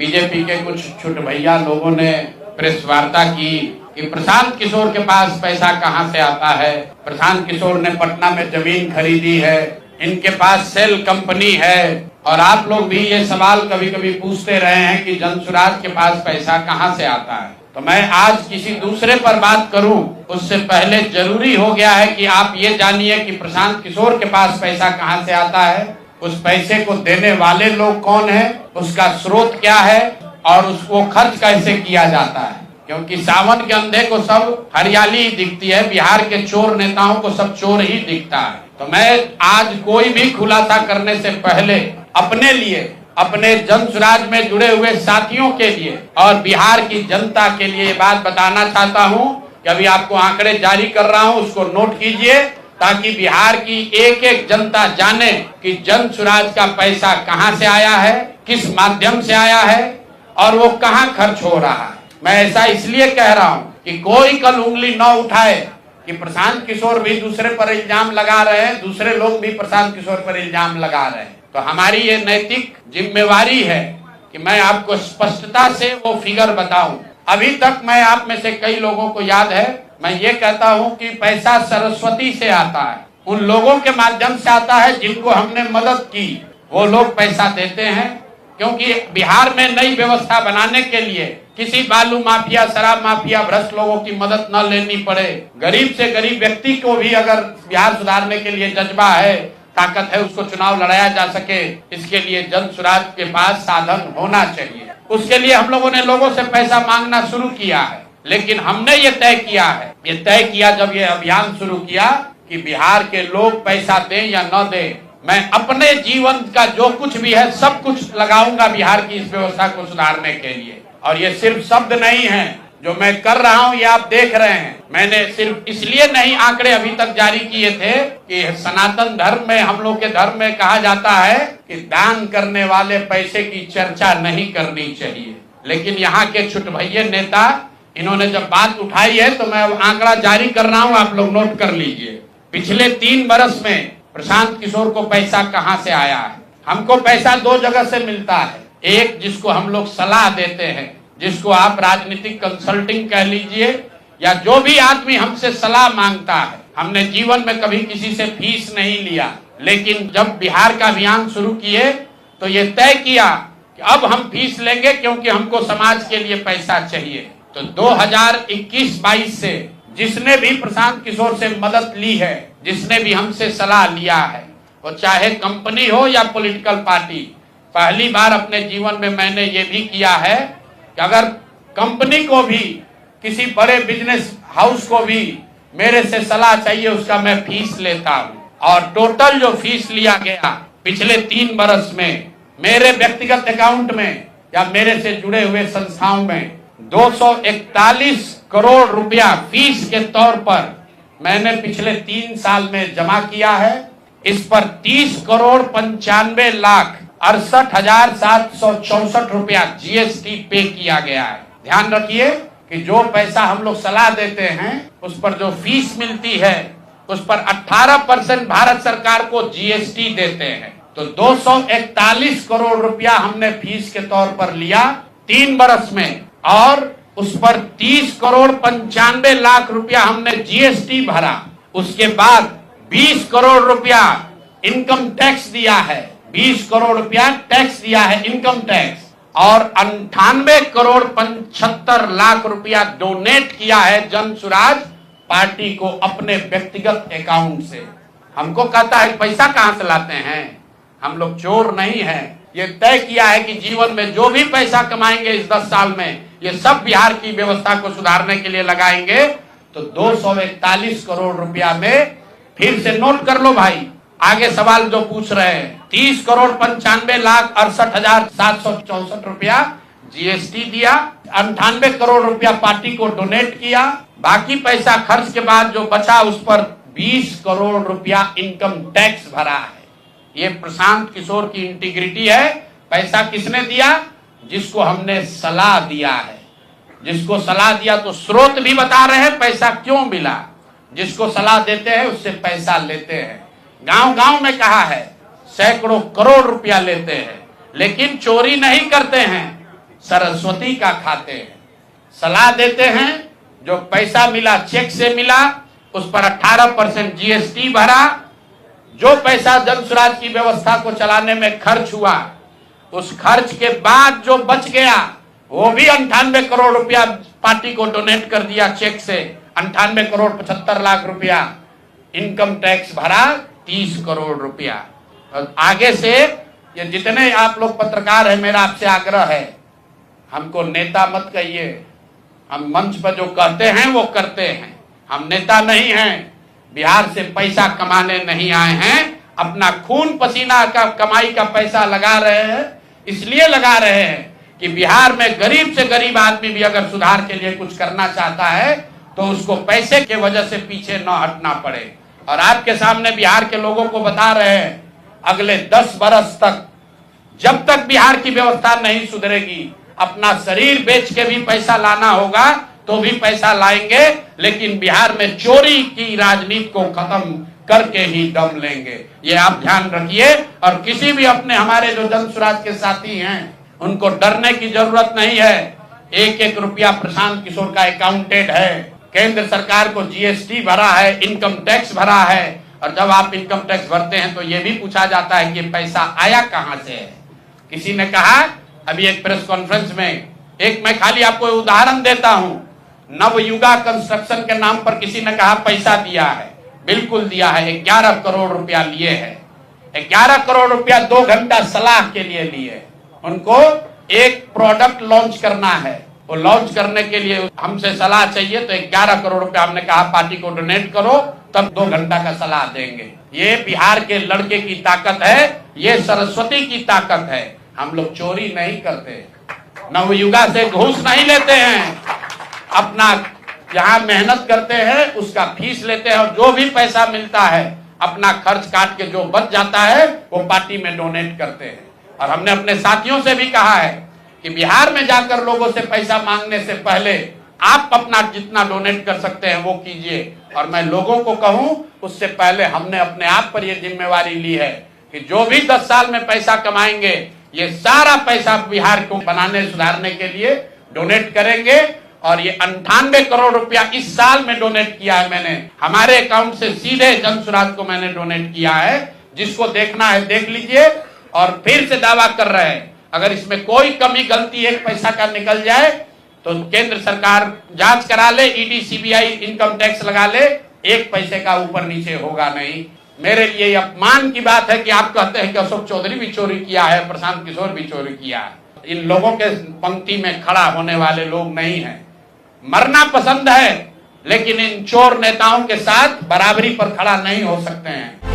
BJP के कुछ छोटे भैया लोगों ने प्रेस वार्ता की कि प्रशांत किशोर के पास पैसा कहां से आता है। प्रशांत किशोर ने पटना में जमीन खरीदी है, इनके पास सेल कंपनी है। और आप लोग भी ये सवाल कभी कभी पूछते रहे हैं कि जनसुराज के पास पैसा कहां से आता है। तो मैं आज किसी दूसरे पर बात करूं उससे पहले जरूरी हो गया है कि आप ये जानिए कि प्रशांत किशोर के पास पैसा कहां से आता है, उस पैसे को देने वाले लोग कौन है, उसका स्रोत क्या है और उसको खर्च कैसे किया जाता है। क्योंकि सावन के अंधे को सब हरियाली दिखती है, बिहार के चोर नेताओं को सब चोर ही दिखता है। तो मैं आज कोई भी खुलासा करने से पहले अपने लिए, अपने जनसुराज में जुड़े हुए साथियों के लिए और बिहार की जनता के लिए ये बात बताना चाहता हूं कि अभी आपको आंकड़े जारी कर रहा हूं, उसको नोट कीजिए ताकि बिहार की एक एक जनता जाने कि जनसुराज का पैसा कहां से आया है, किस माध्यम से आया है और वो कहां खर्च हो रहा है। मैं ऐसा इसलिए कह रहा हूं कि कोई कल उंगली न उठाए कि प्रशांत किशोर भी दूसरे पर इल्जाम लगा रहे हैं, दूसरे लोग भी प्रशांत किशोर पर इल्जाम लगा रहे हैं। तो हमारी ये नैतिक जिम्मेवारी है कि मैं आपको स्पष्टता से वो फिगर बताऊं। अभी तक मैं आप में से कई लोगों को याद है, मैं ये कहता हूं कि पैसा सरस्वती से आता है, उन लोगों के माध्यम से आता है जिनको हमने मदद की, वो लोग पैसा देते हैं। क्योंकि बिहार में नई व्यवस्था बनाने के लिए किसी बालू माफिया, शराब माफिया, भ्रष्ट लोगों की मदद न लेनी पड़े, गरीब से गरीब व्यक्ति को भी अगर बिहार सुधारने के लिए जज्बा है, ताकत है, उसको चुनाव लड़ाया जा सके, इसके लिए जनसुराज के पास साधन होना चाहिए। उसके लिए हम लोगों ने लोगों से पैसा मांगना शुरू किया है, लेकिन हमने ये तय किया जब ये अभियान शुरू किया कि बिहार के लोग पैसा दें या न दें, मैं अपने जीवन का जो कुछ भी है सब कुछ लगाऊंगा बिहार की इस व्यवस्था को सुधारने के लिए। और ये सिर्फ शब्द नहीं है जो मैं कर रहा हूं, ये आप देख रहे हैं। मैंने सिर्फ इसलिए नहीं आंकड़े अभी तक जारी किए थे कि सनातन धर्म में, हम लोग के धर्म में कहा जाता है कि दान करने वाले पैसे की चर्चा नहीं करनी चाहिए। लेकिन यहाँ के छुटभैये नेता, इन्होंने जब बात उठाई है तो मैं आंकड़ा जारी कर रहा हूँ, आप लोग नोट कर लीजिए। पिछले 3 वर्ष में प्रशांत किशोर को पैसा कहां से आया है। हमको पैसा 2 जगह से मिलता है। एक, जिसको हम लोग सलाह देते हैं, जिसको आप राजनीतिक कंसल्टिंग कह लीजिए, या जो भी आदमी हमसे सलाह मांगता है। हमने जीवन में कभी किसी से फीस नहीं लिया, लेकिन जब बिहार का अभियान शुरू किए तो ये तय किया कि अब हम फीस लेंगे क्योंकि हमको समाज के लिए पैसा चाहिए। तो 2021-22 से जिसने भी प्रशांत किशोर से मदद ली है, जिसने भी हमसे सलाह लिया है, वो चाहे कंपनी हो या पॉलिटिकल पार्टी, पहली बार अपने जीवन में मैंने ये भी किया है कि अगर कंपनी को भी, किसी बड़े बिजनेस हाउस को भी मेरे से सलाह चाहिए, उसका मैं फीस लेता हूँ। और टोटल जो फीस लिया गया पिछले 3 वर्ष में मेरे व्यक्तिगत अकाउंट में या मेरे से जुड़े हुए संस्थाओं में 241 करोड़ रुपया फीस के तौर पर मैंने पिछले 3 साल में जमा किया है। इस पर 30 करोड़ 95 लाख 68,764 रुपया जीएसटी पे किया गया है। ध्यान रखिए कि जो पैसा हम लोग सलाह देते हैं, उस पर जो फीस मिलती है, उस पर 18% भारत सरकार को जीएसटी देते हैं। तो 241 करोड़ रुपया हमने फीस के तौर पर लिया 3 वर्ष में, और उस पर 30 करोड़ 95 लाख रुपया हमने जीएसटी भरा। उसके बाद 20 करोड़ रुपया इनकम टैक्स दिया है, 20 करोड़ रुपया टैक्स दिया है, इनकम टैक्स, और 98 करोड़ 75 लाख रुपया डोनेट किया है जनसुराज पार्टी को अपने व्यक्तिगत अकाउंट से। हमको कहता है पैसा कहां से लाते हैं, हम लोग चोर नहीं हैं। ये तय किया है कि जीवन में जो भी पैसा कमाएंगे इस 10 साल में, ये सब बिहार की व्यवस्था को सुधारने के लिए लगाएंगे। तो 241 करोड़ रुपया में, फिर से नोट कर लो भाई, आगे सवाल जो पूछ रहे हैं, 30 करोड़ 95 लाख 68,764 रुपया जीएसटी दिया, 98 करोड़ रुपया पार्टी को डोनेट किया, बाकी पैसा खर्च के बाद जो बचा उस पर 20 करोड़ रुपया इनकम टैक्स भरा है। ये प्रशांत किशोर की इंटीग्रिटी है। पैसा किसने दिया? जिसको हमने सलाह दिया है। जिसको सलाह दिया तो स्रोत भी बता रहे हैं पैसा क्यों मिला। जिसको सलाह देते हैं उससे पैसा लेते हैं। गांव गांव में कहा है, सैकड़ों करोड़ रुपया लेते हैं, लेकिन चोरी नहीं करते हैं। सरस्वती का खाते हैं, सलाह देते हैं। जो पैसा मिला चेक से मिला, उस पर 18% जीएसटी भरा। जो पैसा जन स्वराज की व्यवस्था को चलाने में खर्च हुआ, उस खर्च के बाद जो बच गया वो भी 98 करोड़ रुपया पार्टी को डोनेट कर दिया चेक से। 98 करोड़ 75 लाख रुपया। इनकम टैक्स भरा 30 करोड़ रुपया। और आगे से ये जितने आप लोग पत्रकार हैं, मेरा आपसे आग्रह है, हमको नेता मत कहिए। हम मंच पर जो कहते हैं वो करते हैं। हम नेता नहीं हैं, बिहार से पैसा कमाने नहीं आए हैं। अपना खून पसीना का कमाई का पैसा लगा रहे हैं। इसलिए लगा रहे हैं कि बिहार में गरीब से गरीब आदमी भी अगर सुधार के लिए कुछ करना चाहता है तो उसको पैसे के वजह से पीछे न हटना पड़े। और आपके सामने बिहार के लोगों को बता रहे हैं, अगले 10 बरस तक जब तक बिहार की व्यवस्था नहीं सुधरेगी, अपना शरीर बेच के भी पैसा लाना होगा तो भी पैसा लाएंगे, लेकिन बिहार में चोरी की राजनीति को खत्म करके ही दम लेंगे। ये आप ध्यान रखिए। और किसी भी अपने हमारे जो जन स्वराज के साथी हैं, उनको डरने की जरूरत नहीं है। 1-1 रुपया प्रशांत किशोर का अकाउंटेड है। केंद्र सरकार को जीएसटी भरा है, इनकम टैक्स भरा है। और जब आप इनकम टैक्स भरते हैं तो ये भी पूछा जाता है कि पैसा आया कहां से है। किसी ने कहा अभी एक प्रेस कॉन्फ्रेंस में, एक मैं खाली आपको उदाहरण देता हूं, नवयुगा कंस्ट्रक्शन के नाम पर किसी ने कहा पैसा दिया है। बिल्कुल दिया है। 11 करोड़ रुपया लिए है। 11 करोड़ रुपया 2 घंटा सलाह के लिए लिए। उनको एक प्रोडक्ट लॉन्च करना है, वो लॉन्च करने के लिए हमसे सलाह चाहिए, तो 11 करोड़ रुपया हमने कहा पार्टी को डोनेट करो, तब 2 घंटा का सलाह देंगे। ये बिहार के लड़के की ताकत है, ये सरस्वती की ताकत है। हम लोग चोरी नहीं करते, नवयुगा से घूस नहीं लेते हैं, अपना जहां मेहनत करते हैं उसका फीस लेते हैं, और जो भी पैसा मिलता है अपना खर्च काट के जो बच जाता है वो पार्टी में डोनेट करते हैं। और हमने अपने साथियों से भी कहा है कि बिहार में जाकर लोगों से पैसा मांगने से पहले आप अपना जितना डोनेट कर सकते हैं वो कीजिए। और मैं लोगों को कहूं, उससे पहले हमने अपने आप पर यह जिम्मेवारी ली है कि जो भी 10 साल में पैसा कमाएंगे, ये सारा पैसा बिहार को बनाने सुधारने के लिए डोनेट करेंगे। और ये 98 करोड़ रुपया इस साल में डोनेट किया है मैंने, हमारे अकाउंट से सीधे जन स्वराज को मैंने डोनेट किया है। जिसको देखना है देख लीजिए। और फिर से दावा कर रहे हैं, अगर इसमें कोई कमी गलती एक पैसा का निकल जाए तो केंद्र सरकार जांच करा ले, ईडी सीबीआई इनकम टैक्स लगा ले, 1 पैसे का ऊपर नीचे होगा नहीं। मेरे लिए अपमान की बात है कि आप कहते हैं कि अशोक चौधरी भी चोरी किया है, प्रशांत किशोर भी चोरी किया है। इन लोगों के पंक्ति में खड़ा होने वाले लोग नहीं हैं। मरना पसंद है, लेकिन इन चोर नेताओं के साथ बराबरी पर खड़ा नहीं हो सकते हैं।